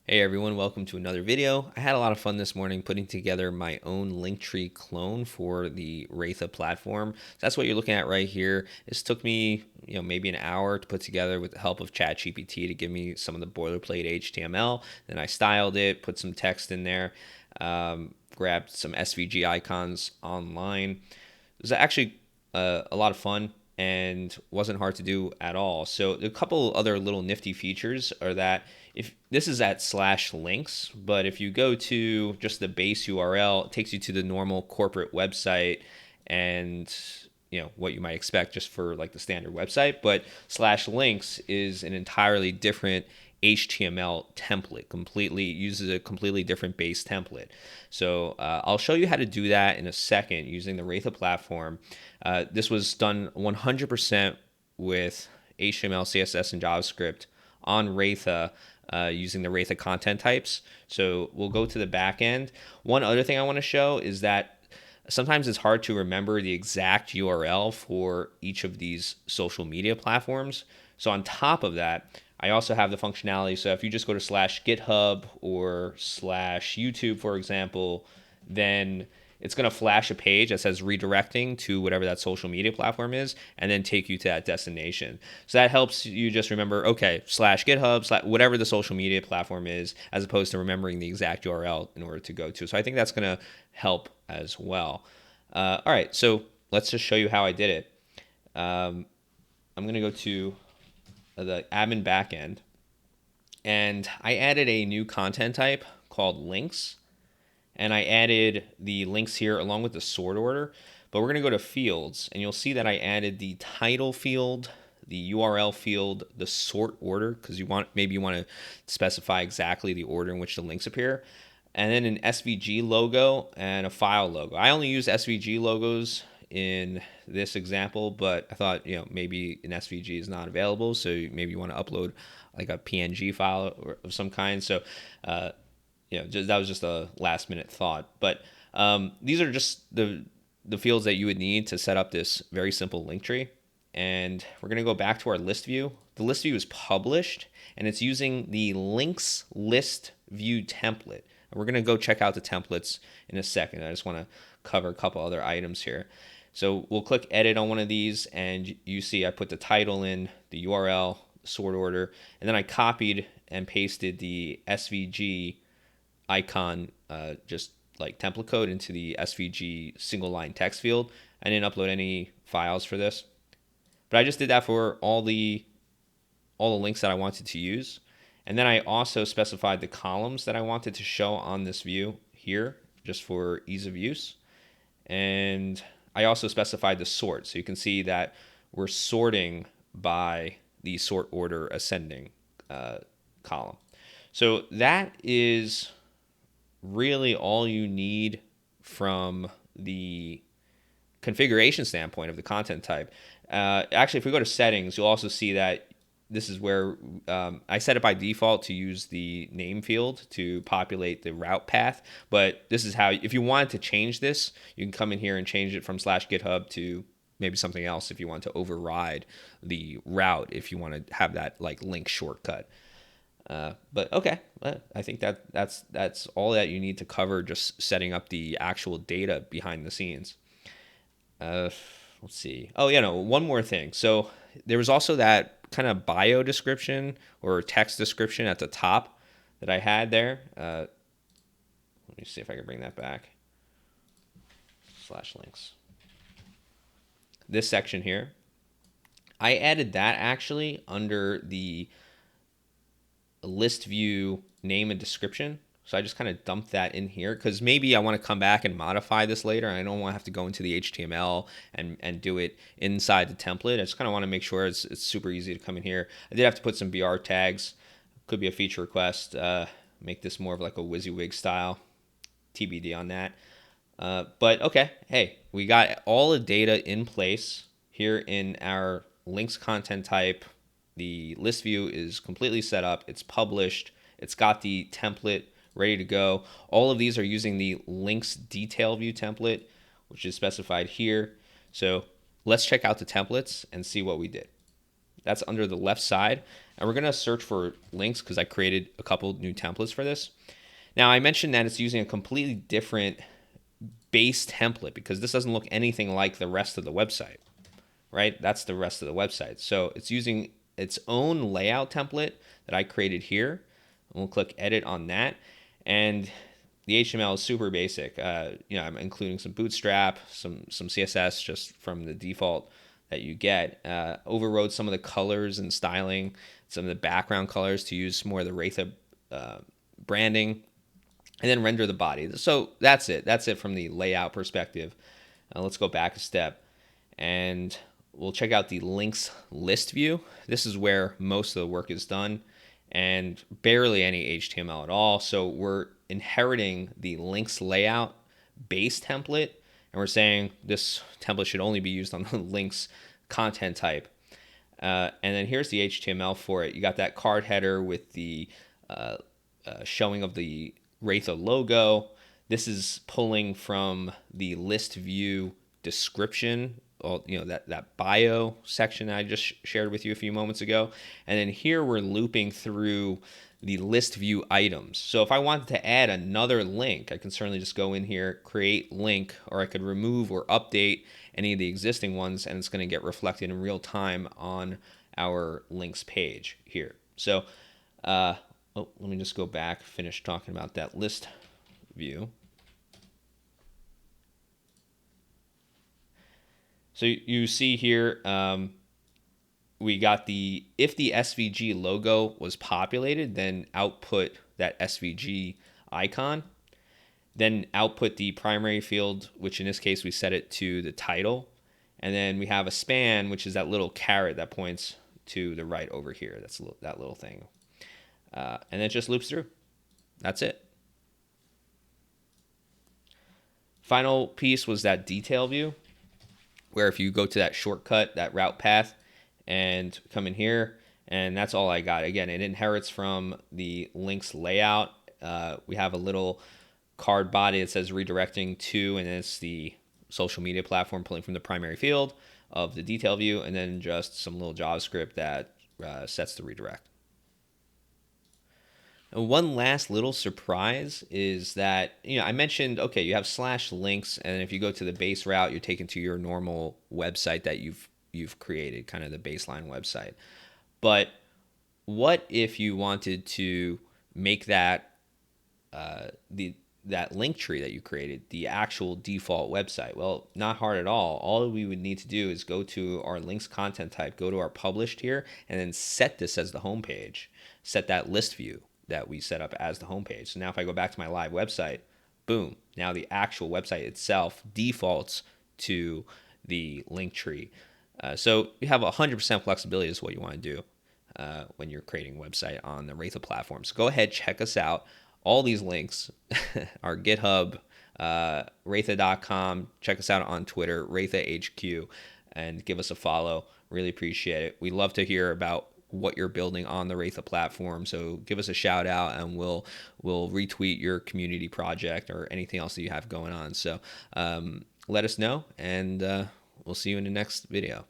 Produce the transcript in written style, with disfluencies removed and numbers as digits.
Hey everyone, welcome to another video. I had a lot of fun this morning putting together my own Linktree clone for the Raytha platform. So that's what you're looking at right here. This took me, maybe an hour to put together with the help of ChatGPT to give me some of the boilerplate HTML. Then I styled it, put some text in there, grabbed some SVG icons online. It was actually a lot of fun and wasn't hard to do at all. So a couple other little nifty features are that if this is at /links, but if you go to just the base URL, it takes you to the normal corporate website and what you might expect just for like the standard website, but /links is an entirely different HTML template, completely uses a completely different base template. So I'll show you how to do that in a second using the Raytha platform. This was done 100% with HTML, CSS, and JavaScript on Raytha using the Raytha content types. So we'll go to the back end. One other thing I want to show is that sometimes it's hard to remember the exact URL for each of these social media platforms. So on top of that, I also have the functionality. So if you just go to /GitHub or /YouTube, for example, then it's going to flash a page that says redirecting to whatever that social media platform is and then take you to that destination. So that helps you just remember, okay, /GitHub, whatever the social media platform is, as opposed to remembering the exact URL in order to go to. So I think that's going to help as well. All right, so let's just show you how I did it. I'm going to go to the admin backend, and I added a new content type called links, and I added the links here along with the sort order. But we're going to go to fields, and you'll see that I added the title field, the URL field, the sort order, because maybe you want to specify exactly the order in which the links appear, and then an SVG logo and a file logo. I only use SVG logos in this example, but I thought maybe an SVG is not available, so maybe you want to upload like a PNG file of some kind. So that was just a last minute thought. But these are just the fields that you would need to set up this very simple link tree. And we're going to go back to our list view. The list view is published, and it's using the links list view template. And we're going to go check out the templates in a second. I just want to cover a couple other items here. So we'll click edit on one of these, and you see I put the title in, the URL, sort order, and then I copied and pasted the SVG icon, just like template code, into the SVG single line text field. I didn't upload any files for this, but I just did that for all the links that I wanted to use. And then I also specified the columns that I wanted to show on this view here, just for ease of use. And I also specified the sort. So you can see that we're sorting by the sort order ascending column. So that is really all you need from the configuration standpoint of the content type. Actually, if we go to settings, you'll also see that this is where I set it by default to use the name field to populate the route path. But this is how, if you wanted to change this, you can come in here and change it from /GitHub to maybe something else if you want to override the route, if you want to have that like link shortcut. But okay, I think that's all that you need to cover, just setting up the actual data behind the scenes. Let's see. Oh, one more thing. So there was also that kind of bio description or text description at the top that I had there. Let me see if I can bring that back. /links. This section here, I added that actually under the list view name and description. So I just kind of dumped that in here because maybe I want to come back and modify this later. And I don't want to have to go into the HTML and do it inside the template. I just kind of want to make sure it's super easy to come in here. I did have to put some BR tags. Could be a feature request. Make this more of like a WYSIWYG style. TBD on that. But okay, hey, we got all the data in place here in our links content type. The list view is completely set up. It's published. It's got the template ready to go. All of these are using the links detail view template, which is specified here. So let's check out the templates and see what we did. That's under the left side. And we're going to search for links because I created a couple new templates for this. Now, I mentioned that it's using a completely different base template because this doesn't look anything like the rest of the website, right? That's the rest of the website. So it's using its own layout template that I created here. And we'll click edit on that. And the HTML is super basic. I'm including some Bootstrap, some CSS just from the default that you get. Overrode some of the colors and styling, some of the background colors to use more of the Raytha branding, and then render the body. So that's it. That's it from the layout perspective. Let's go back a step, and we'll check out the links list view. This is where most of the work is done, and barely any HTML at all. So we're inheriting the links layout base template, and we're saying this template should only be used on the links content type. And then here's the HTML for it. You got that card header with the showing of the Raytha logo. This is pulling from the list view description, that bio section that I just shared with you a few moments ago. And then here we're looping through the list view items. So if I wanted to add another link, I can certainly just go in here, create link, or I could remove or update any of the existing ones, and it's going to get reflected in real time on our links page here. So let me just go back, finish talking about that list view. So you see here, we got if the SVG logo was populated, then output that SVG icon, then output the primary field, which in this case we set it to the title. And then we have a span, which is that little caret that points to the right over here. That's that little thing. And it just loops through. That's it. Final piece was that detail view, where if you go to that shortcut, that route path, and come in here, and that's all I got. Again, it inherits from the links layout. We have a little card body that says redirecting to, and it's the social media platform pulling from the primary field of the detail view, and then just some little JavaScript that sets the redirect. And one last little surprise is that, I mentioned, okay, you have /links, and if you go to the base route, you're taken to your normal website that you've created, kind of the baseline website. But what if you wanted to make that that link tree that you created the actual default website? Well, not hard at all. All we would need to do is go to our links content type, go to our published here, and then set this as the homepage. Set that list view that we set up as the homepage. So now if I go back to my live website, boom, now the actual website itself defaults to the link tree. So you have 100% flexibility is what you want to do when you're creating a website on the Raytha platform. So go ahead, check us out. All these links, our GitHub, Raytha.com. Check us out on Twitter, Raytha HQ, and give us a follow. Really appreciate it. We love to hear about what you're building on the Raytha platform. So give us a shout out, and we'll retweet your community project or anything else that you have going on. So let us know, and we'll see you in the next video.